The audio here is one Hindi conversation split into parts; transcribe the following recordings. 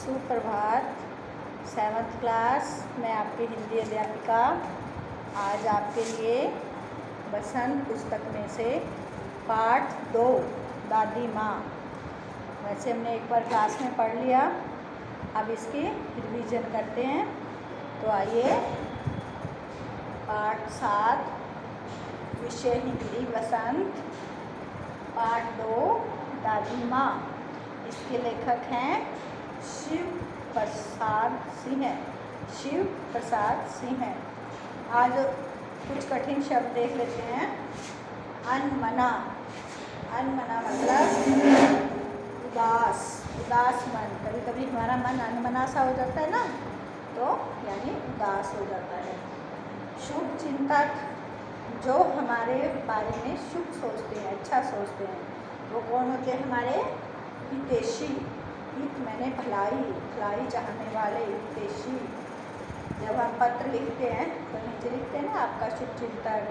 सुप्रभात। 7th क्लास में आपकी हिंदी अध्यापिका आज आपके लिए बसंत पुस्तक में से पाठ 2 दादी माँ। वैसे हमने एक बार क्लास में पढ़ लिया, अब इसकी रिवीजन करते हैं। तो आइए, पाठ 7 विषय हिंदी बसंत, पाठ 2 दादी माँ। इसके लेखक हैं शिव प्रसाद सिंह। आज कुछ कठिन शब्द देख लेते हैं। अनमना मतलब उदास मन। कभी कभी हमारा मन अनमना सा हो जाता है ना, तो यानी उदास हो जाता है। शुभ चिंतक, जो हमारे बारे में शुभ सोचते हैं, अच्छा सोचते हैं, वो कौन होते हैं? हमारे हितैषी। हित मैंने भलाई चाहने वाले हितैषी। जब हम पत्र लिखते हैं तो नीचे लिखते हैं ना, आपका शुभ चिंतक,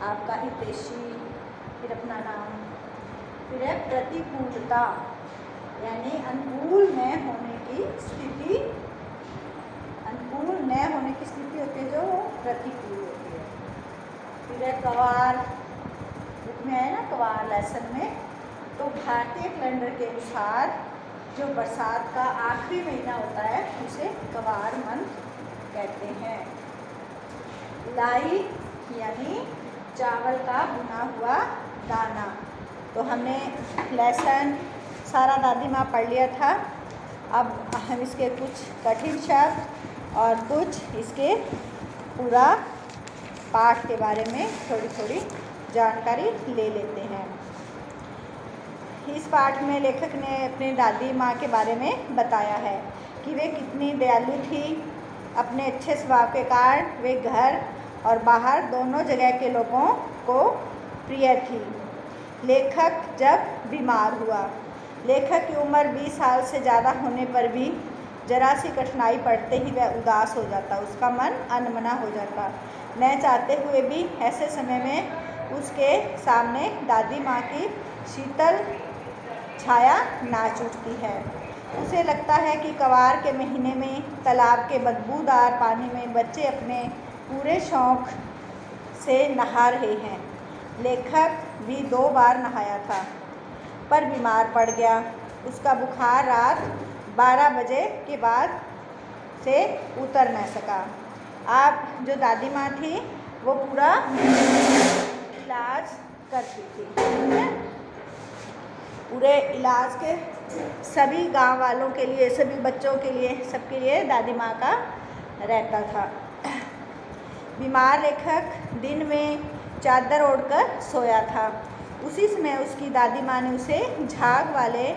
आपका हितैषी, फिर अपना नाम। फिर है प्रतिकूलता, यानी अनुकूल न होने की स्थिति। अनुकूल न होने की स्थिति होती है जो प्रतिकूल होती है। फिर है कवार, बुक में है ना कवार लेसन में। तो भारतीय कैलेंडर के अनुसार जो बरसात का आखिरी महीना होता है उसे कवार मंथ कहते हैं। लाई यानी चावल का भुना हुआ दाना। तो हमने लेसन सारा दादी माँ पढ़ लिया था। अब हम इसके कुछ कठिन शब्द और कुछ इसके पूरा पाठ के बारे में थोड़ी जानकारी ले लेते हैं। इस पाठ में लेखक ने अपनी दादी माँ के बारे में बताया है कि वे कितनी दयालु थी। अपने अच्छे स्वभाव के कारण वे घर और बाहर दोनों जगह के लोगों को प्रिय थी। लेखक जब बीमार हुआ, लेखक की उम्र 20 साल से ज़्यादा होने पर भी जरा सी कठिनाई पड़ते ही वह उदास हो जाता, उसका मन अनमना हो जाता। न चाहते हुए भी ऐसे समय में उसके सामने दादी माँ की शीतल छाया नाच उठती है। उसे लगता है कि कवार के महीने में तालाब के बदबूदार पानी में बच्चे अपने पूरे शौक से नहा रहे हैं। लेखक भी 2 बार नहाया था पर बीमार पड़ गया। उसका बुखार रात 12 बजे के बाद से उतर न सका। आप जो दादी माँ थी वो पूरा इलाज करती थी। पूरे इलाज के सभी गांव वालों के लिए, सभी बच्चों के लिए, सबके लिए दादी माँ का रहता था। बीमार लेखक दिन में चादर ओढ़कर सोया था। उसी समय उसकी दादी माँ ने उसे झाग वाले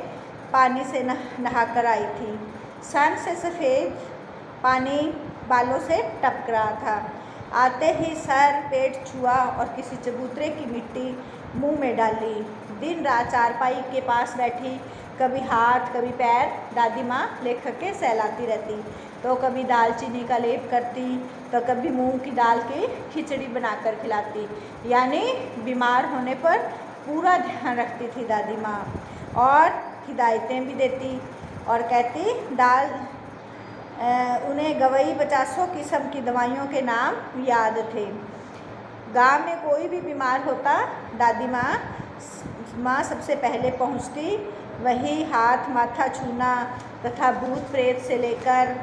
पानी से नहाकर आई थी। सन से सफ़ेद पानी बालों से टपक रहा था। आते ही सर पेट छुआ और किसी चबूतरे की मिट्टी मुंह में डाली। दिन रात चारपाई के पास बैठी, कभी हाथ कभी पैर दादी माँ लेखक के सहलाती रहती। तो कभी दालचीनी का लेप करती, तो कभी मूंग की दाल की खिचड़ी बनाकर खिलाती। यानी बीमार होने पर पूरा ध्यान रखती थी दादी माँ, और हिदायतें भी देती और कहती उन्हें गवई 50 किस्म की दवाइयों के नाम याद थे। गांव में कोई भी बीमार होता, दादी माँ सबसे पहले पहुंचती। वही हाथ माथा छूना तथा भूत प्रेत से लेकर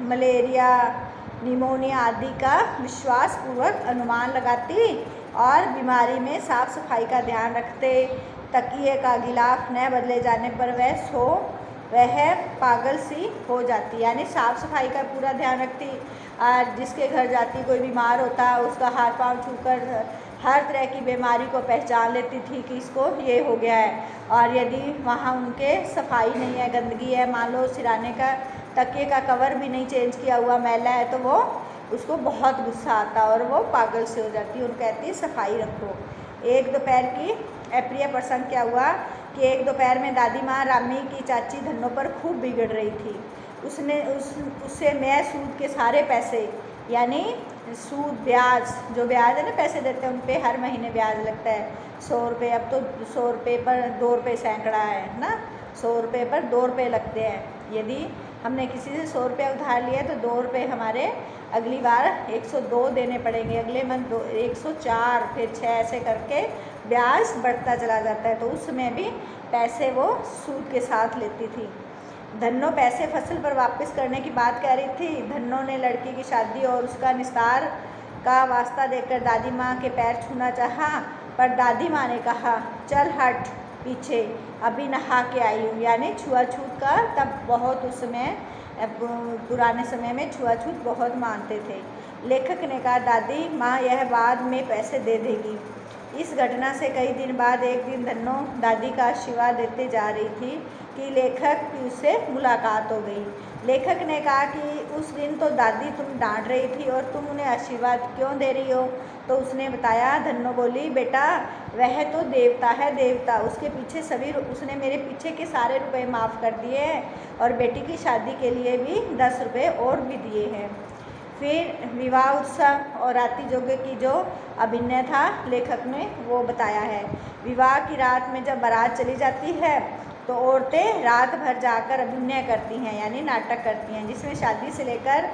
मलेरिया, निमोनिया आदि का विश्वासपूर्वक अनुमान लगाती और बीमारी में साफ सफाई का ध्यान रखते। तकिए का गिलाफ न बदले जाने पर वह पागल सी हो जाती, यानी साफ सफाई का पूरा ध्यान रखती। और जिसके घर जाती, कोई बीमार होता, उसका हाथ पांव छूकर हर तरह की बीमारी को पहचान लेती थी कि इसको ये हो गया है। और यदि वहाँ उनके सफाई नहीं है, गंदगी है, मान लो सिराने का तकिए का कवर भी नहीं चेंज किया हुआ, मैला है, तो वो उसको बहुत गुस्सा आता और वो पागल से हो जाती। उन कहती सफाई रखो। एक दोपहर की अप्रिय प्रसंग क्या हुआ कि एक दोपहर में दादी माँ रामी की चाची धन्नों पर खूब बिगड़ रही थी। उससे मैं सूद के सारे पैसे, यानी सूद ब्याज, जो ब्याज है ना, पैसे देते हैं उन पे हर महीने ब्याज लगता है 100 रुपये। अब तो 100 रुपये पर 2 रुपये सैकड़ा है ना। 100 रुपये पर 2 रुपये लगते हैं। यदि हमने किसी से 100 रुपये उधार लिया तो 2 रुपये हमारे अगली बार 102 देने पड़ेंगे, अगले मंथ 104, फिर 6, ऐसे करके ब्याज बढ़ता चला जाता है। तो उस समय भी पैसे वो सूद के साथ लेती थी। धन्नो पैसे फसल पर वापस करने की बात कह रही थी। धन्नो ने लड़की की शादी और उसका निस्तार का वास्ता देकर दादी माँ के पैर छूना चाहा, पर दादी माँ ने कहा, चल हट पीछे, अभी नहा के आई हूँ। यानी छुआछूत का तब बहुत, उस समय पुराने समय में छुआछूत बहुत मानते थे। लेखक ने कहा, दादी माँ यह बाद में पैसे दे देगी। इस घटना से कई दिन बाद एक दिन धन्नो दादी का आशीर्वाद देते जा रही थी कि लेखक की उससे मुलाकात हो गई। लेखक ने कहा कि उस दिन तो दादी तुम डांट रही थी और तुम उन्हें आशीर्वाद क्यों दे रही हो? तो उसने बताया। धन्नो बोली, बेटा वह तो देवता है, देवता, उसके पीछे सभी, उसने मेरे पीछे के सारे रुपए माफ़ कर दिए हैं और बेटी की शादी के लिए भी 10 रुपये और भी दिए हैं। फिर विवाह उत्सव और रात्रि जोगे की जो अभिनय था लेखक ने वो बताया है। विवाह की रात में जब बारात चली जाती है तो औरतें रात भर जाकर अभिनय करती हैं, यानी नाटक करती हैं, जिसमें शादी से लेकर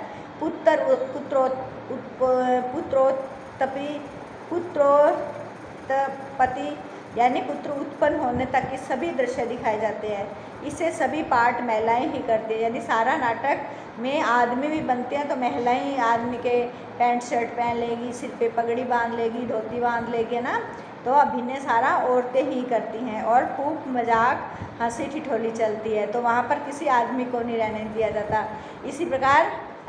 पुत्रोत्पत्ति यानी पुत्र उत्पन्न होने तक के सभी दृश्य दिखाए जाते हैं। इसे सभी पार्ट महिलाएं ही करती हैं, यानी सारा नाटक में आदमी भी बनते हैं तो महिलाएं आदमी के पैंट शर्ट पहन लेगी, सिर पे पगड़ी बांध लेगी, धोती बांध लेगी ना, तो अभिनय सारा औरतें ही करती हैं और खूब मजाक हंसी ठिठोली चलती है। तो वहाँ पर किसी आदमी को नहीं रहने दिया जाता। इसी प्रकार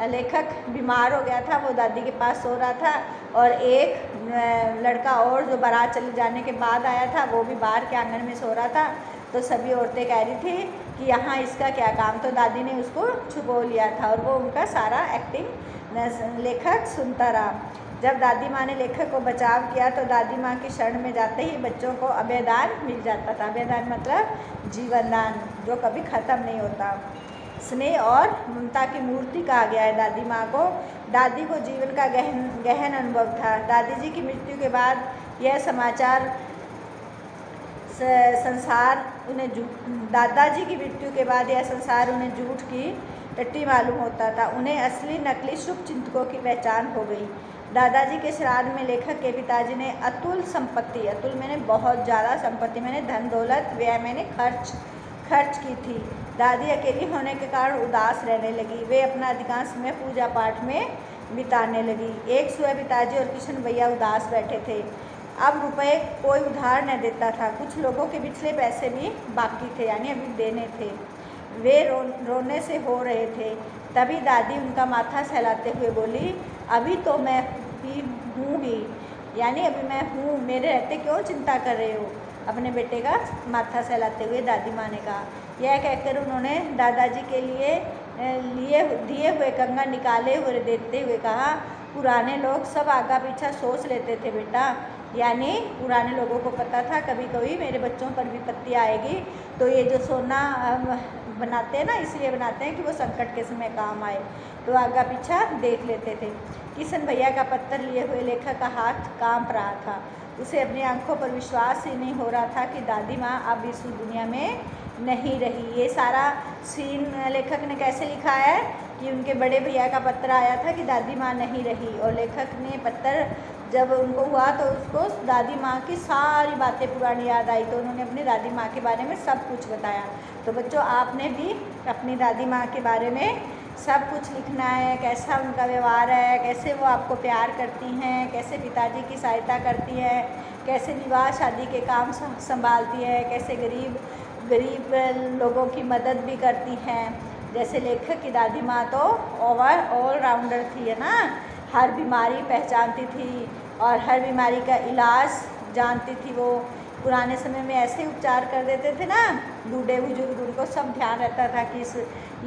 लेखक बीमार हो गया था, वो दादी के पास सो रहा था और एक लड़का और जो बारात चले जाने के बाद आया था वो भी बाहर के आंगन में सो रहा था। तो सभी औरतें कह रही थी कि यहाँ इसका क्या काम, तो दादी ने उसको छुपो लिया था और वो उनका सारा एक्टिंग लेखक सुनता रहा। जब दादी माँ ने लेखक को बचाव किया तो दादी माँ की शरण में जाते ही बच्चों को अभयदान मिल जाता था। अभयदान मतलब जीवन दान, जो कभी ख़त्म नहीं होता। स्नेह और ममता की मूर्ति कहा गया है दादी माँ को। दादी को जीवन का गहन अनुभव था। दादी जी की मृत्यु के बाद यह समाचार संसार उन्हें दादाजी की मृत्यु के बाद यह संसार उन्हें झूठ की टट्टी मालूम होता था। उन्हें असली नकली शुभ चिंतकों की पहचान हो गई। दादाजी के श्राद्ध में लेखक के पिताजी ने अतुल संपत्ति, अतुल मैंने बहुत ज़्यादा संपत्ति, मैंने धन दौलत व्यय मैंने खर्च की थी। दादी अकेली होने के कारण उदास रहने लगी। वे अपना अधिकांश समय पूजा पाठ में बिताने लगी। एक सुबह पिताजी और किशन भैया उदास बैठे थे। अब रुपए कोई उधार न देता था। कुछ लोगों के पिछले पैसे भी बाकी थे, यानी अभी देने थे। वे रोने से हो रहे थे। तभी दादी उनका माथा सहलाते हुए बोली, अभी तो मैं भी हूँ ही, यानी अभी मैं हूँ, मेरे रहते क्यों चिंता कर रहे हो? अपने बेटे का माथा सहलाते हुए दादी माँ ने कहा। यह कहकर उन्होंने दादाजी के लिए दिए हुए कंगन निकाले हुए देते हुए कहा, पुराने लोग सब आगा पीछा सोच लेते थे बेटा, यानी पुराने लोगों को पता था कभी कभी मेरे बच्चों पर विपत्ति आएगी, तो ये जो सोना बनाते हैं ना, इसलिए बनाते हैं कि वो संकट के समय काम आए, तो आगा पीछा देख लेते थे। किशन भैया का पत्थर लिए हुए लेखक का हाथ कांप रहा था। उसे अपनी आंखों पर विश्वास ही नहीं हो रहा था कि दादी माँ अब इस दुनिया में नहीं रही। ये सारा सीन लेखक ने कैसे लिखा है कि उनके बड़े भैया का पत्र आया था कि दादी माँ नहीं रही, और लेखक ने पत्र जब उनको हुआ तो उसको दादी माँ की सारी बातें पुरानी याद आई, तो उन्होंने अपनी दादी माँ के बारे में सब कुछ बताया। तो बच्चों, आपने भी अपनी दादी माँ के बारे में सब कुछ लिखना है, कैसा उनका व्यवहार है, कैसे वो आपको प्यार करती हैं, कैसे पिताजी की सहायता करती हैं, कैसे विवाह शादी के काम संभालती है, कैसे गरीब लोगों की मदद भी करती हैं। जैसे लेखक की दादी माँ तो ऑल राउंडर थी, है ना, हर बीमारी पहचानती थी और हर बीमारी का इलाज जानती थी। वो पुराने समय में ऐसे उपचार कर देते थे ना, बूढ़े बुजुर्ग, उनको सब ध्यान रहता था कि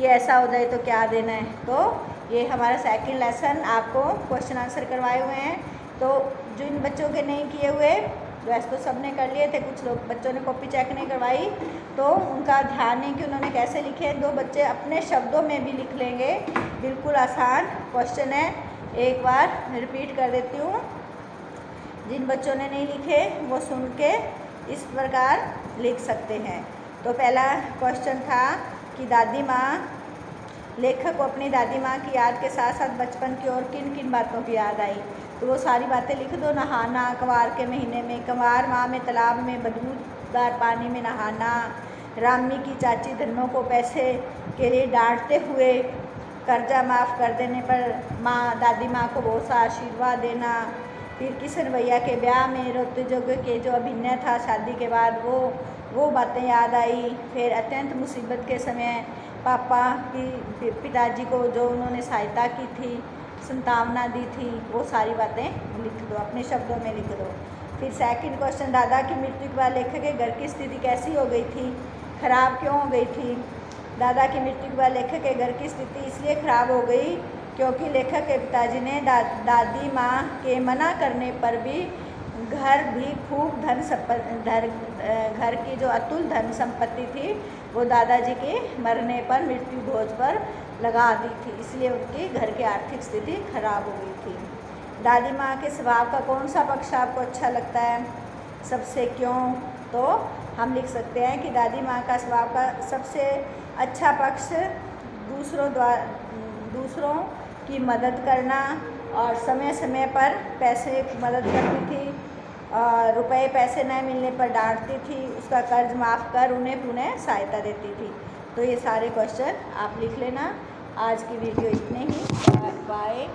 ये ऐसा हो जाए तो क्या देना है। तो ये हमारा सेकंड लेसन आपको क्वेश्चन आंसर करवाए हुए हैं। तो जिन बच्चों के नहीं किए हुए, वैसे तो सब ने कर लिए थे, कुछ लोग बच्चों ने कॉपी चेक नहीं करवाई, तो उनका ध्यान नहीं कि उन्होंने कैसे लिखे। 2 बच्चे अपने शब्दों में भी लिख लेंगे, बिल्कुल आसान क्वेश्चन है। एक बार रिपीट कर देती हूँ, जिन बच्चों ने नहीं लिखे वो सुन के इस प्रकार लिख सकते हैं। तो पहला क्वेश्चन था कि दादी माँ, लेखक को अपनी दादी माँ की याद के साथ साथ बचपन की और किन किन बातों की याद आई। तो वो सारी बातें लिख दो। नहाना, कंवार के महीने में कंवार माँ में तालाब में बदबूदार पानी में नहाना, रामी की चाची धन्नो को पैसे के लिए डांटते हुए कर्जा माफ़ कर देने पर माँ दादी माँ को बहुत सा आशीर्वाद देना, फिर किशन भैया के ब्याह में रोते जोगे के जो अभिनय था शादी के बाद वो बातें याद आई। फिर अत्यंत मुसीबत के समय पापा की पिताजी को जो उन्होंने सहायता की थी, संतावना दी थी, वो सारी बातें लिख दो, अपने शब्दों में लिख दो। फिर सेकंड क्वेश्चन, दादा की मृत्यु के बाद लेखक के घर की स्थिति कैसी हो गई थी, खराब क्यों हो गई थी। दादा की मृत्यु के बाद लेखक के घर की स्थिति इसलिए खराब हो गई क्योंकि लेखक के पिताजी ने दादी माँ के मना करने पर भी घर भी खूब घर की जो अतुल धन संपत्ति थी वो दादाजी के मरने पर मृत्यु भोज पर लगा दी थी, इसलिए उनकी घर की आर्थिक स्थिति खराब हो गई थी। दादी माँ के स्वभाव का कौन सा पक्ष आपको अच्छा लगता है, सबसे क्यों। तो हम लिख सकते हैं कि दादी माँ का स्वभाव का सबसे अच्छा पक्ष दूसरों की मदद करना और समय समय पर पैसे मदद करती थी, रुपए पैसे न मिलने पर डांटती थी, उसका कर्ज माफ़ कर उन्हें पुनः सहायता देती थी। तो ये सारे क्वेश्चन आप लिख लेना। आज की वीडियो इतने ही। बाय।